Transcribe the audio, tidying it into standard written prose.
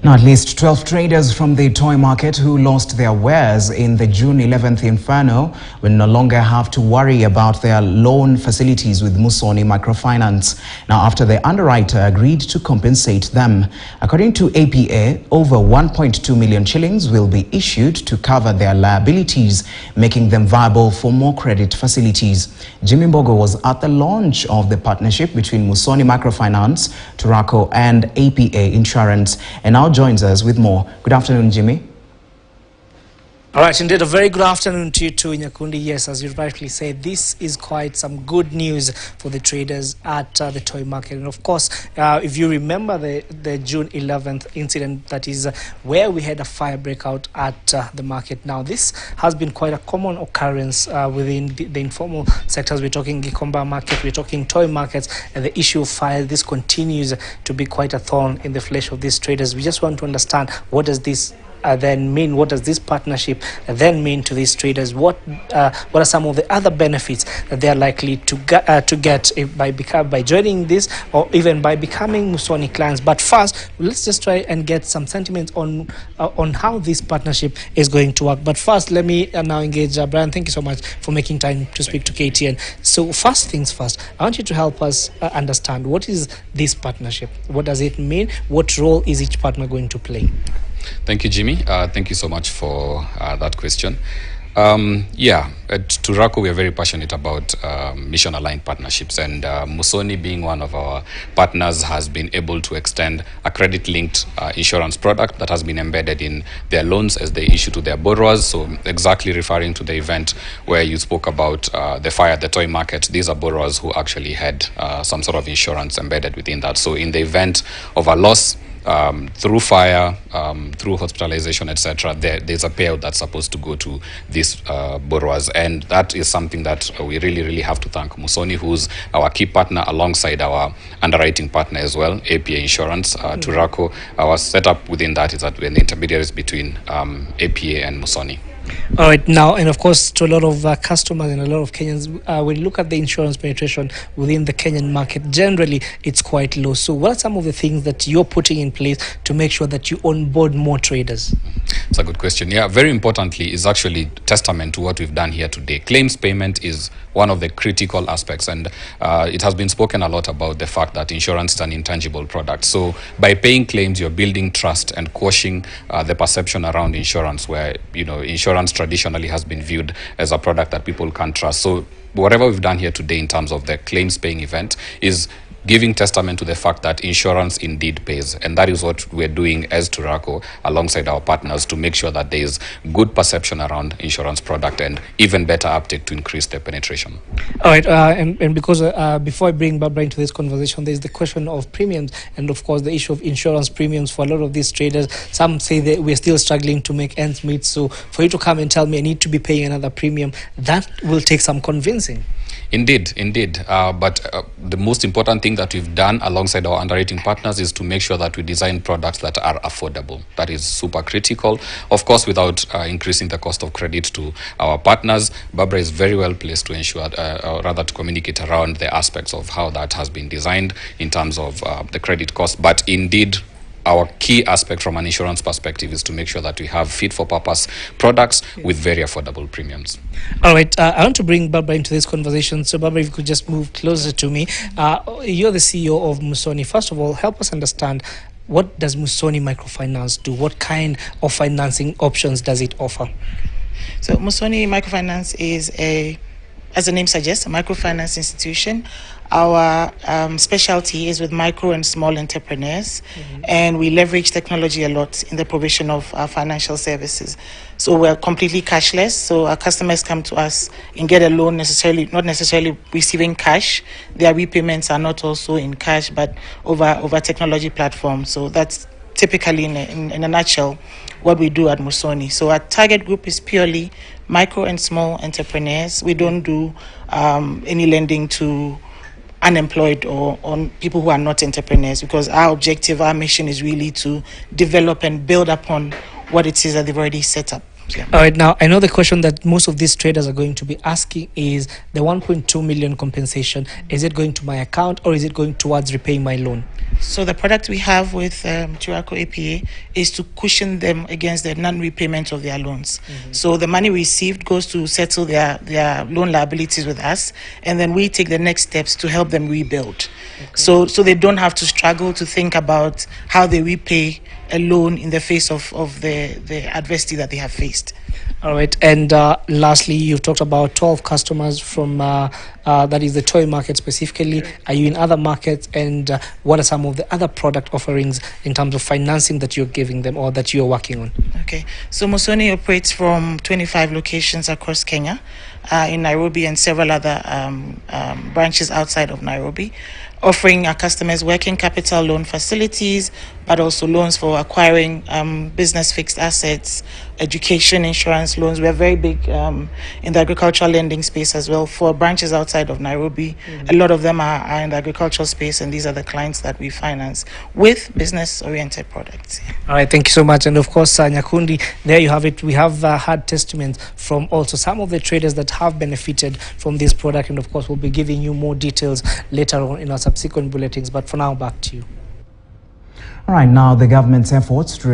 Now, at least 12 traders from the toy market who lost their wares in the June 11th inferno will no longer have to worry about their loan facilities with Musoni Microfinance. Now, after the underwriter agreed to compensate them. According to APA, over 1.2 million shillings will be issued to cover their liabilities, making them viable for more credit facilities. Jimmy Mbogo was at the launch of the partnership between Musoni Microfinance, Turaco and APA Insurance, and now joins us with more. Good afternoon, Jimmy. All right, indeed, a very good afternoon to you too, Nyakundi. Yes, as you rightly said, this is quite some good news for the traders at the toy market. And of course, if you remember the June 11th incident, that is where we had a fire breakout at the market. Now, this has been quite a common occurrence within the informal sectors. We're talking Gikomba market, we're talking toy markets, and the issue of fire, this continues to be quite a thorn in the flesh of these traders. We just want to understand, what does this then mean? What does this partnership then mean to these traders? What are some of the other benefits that they are likely to get by joining this, or even by becoming Musoni clients? But first, let's just try and get some sentiments on how this partnership is going to work. But first, let me now engage Brian. Thank you so much for making time to speak to KTN. So first things first, I want you to help us understand, what is this partnership? What does it mean? What role is each partner going to play? Thank you, Jimmy. Thank you so much for that question. At Turaco, we are very passionate about mission-aligned partnerships, and Musoni, being one of our partners, has been able to extend a credit-linked insurance product that has been embedded in their loans as they issue to their borrowers. So exactly referring to the event where you spoke about the fire at the toy market, these are borrowers who actually had some sort of insurance embedded within that. So in the event of a loss, through fire, through hospitalization, etc., there's a payout that's supposed to go to these borrowers, and that is something that we really have to thank Musoni, who's our key partner alongside our underwriting partner as well, APA Insurance. Turaco, our setup within that is that we're the intermediaries between APA and Musoni. All right, now, and of course, to a lot of customers and a lot of Kenyans, when you look at the insurance penetration within the Kenyan market, generally it's quite low. So what are some of the things that you're putting in place to make sure that you onboard more traders? It's a good question. Yeah, very importantly, is actually testament to what we've done here today. Claims payment is one of the critical aspects, and it has been spoken a lot about the fact that insurance is an intangible product. So by paying claims, you're building trust and quashing the perception around insurance, where, you know, insurance traditionally has been viewed as a product that people can't trust. So whatever we've done here today in terms of the claims paying event is giving testament to the fact that insurance indeed pays, and that is what we're doing as Turaco alongside our partners to make sure that there is good perception around insurance product and even better uptake to increase their penetration. All right, and because before I bring Barbara into this conversation, there's the question of premiums, and of course the issue of insurance premiums for a lot of these traders. Some say that we're still struggling to make ends meet, so for you to come and tell me I need to be paying another premium, that will take some convincing. Indeed. But the most important thing that we've done alongside our underwriting partners is to make sure that we design products that are affordable. That is super critical, of course, without increasing the cost of credit to our partners. Barbara is very well placed to ensure, or rather to communicate around the aspects of how that has been designed in terms of the credit cost. But indeed, our key aspect from an insurance perspective is to make sure that we have fit-for-purpose products with very affordable premiums. All right, I want to bring Barbara into this conversation. So, Barbara, if you could just move closer to me. You're the CEO of Musoni. First of all, help us understand, what does Musoni Microfinance do? What kind of financing options does it offer? So, Musoni Microfinance is as the name suggests, a microfinance institution. Our specialty is with micro and small entrepreneurs, and we leverage technology a lot in the provision of our financial services. So we're completely cashless, so our customers come to us and get a loan, not necessarily receiving cash. Their repayments are not also in cash, but over technology platforms. So that's typically, in a nutshell, what we do at Musoni. So our target group is purely micro and small entrepreneurs. We don't do any lending to unemployed or on people who are not entrepreneurs, because our objective, our mission is really to develop and build upon what it is that they've already set up. Yeah. All right, now I know the question that most of these traders are going to be asking is the 1.2 million compensation. Is it going to my account, or is it going towards repaying my loan? So the product we have with Turaco APA is to cushion them against the non-repayment of their loans. So the money received goes to settle their loan liabilities with us, and then we take the next steps to help them rebuild. So they don't have to struggle to think about how they repay a loan in the face of the adversity that they have faced. All right, and lastly, you've talked about 12 customers from that is the toy market specifically. Are you in other markets, and what are some of the other product offerings in terms of financing that you're giving them or that you're working on? Okay, so Musoni operates from 25 locations across Kenya, in Nairobi and several other branches outside of Nairobi, offering our customers working capital loan facilities, but also loans for acquiring business fixed assets, education, insurance loans. We are very big in the agricultural lending space as well. For branches outside of Nairobi, a lot of them are in the agricultural space, and these are the clients that we finance with business-oriented products. All right, thank you so much. And of course, Nyakundi, there you have it. We have had testaments from also some of the traders that have benefited from this product, and of course, we'll be giving you more details later on in our subsequent bulletins. But for now, back to you. All right, now the government's efforts to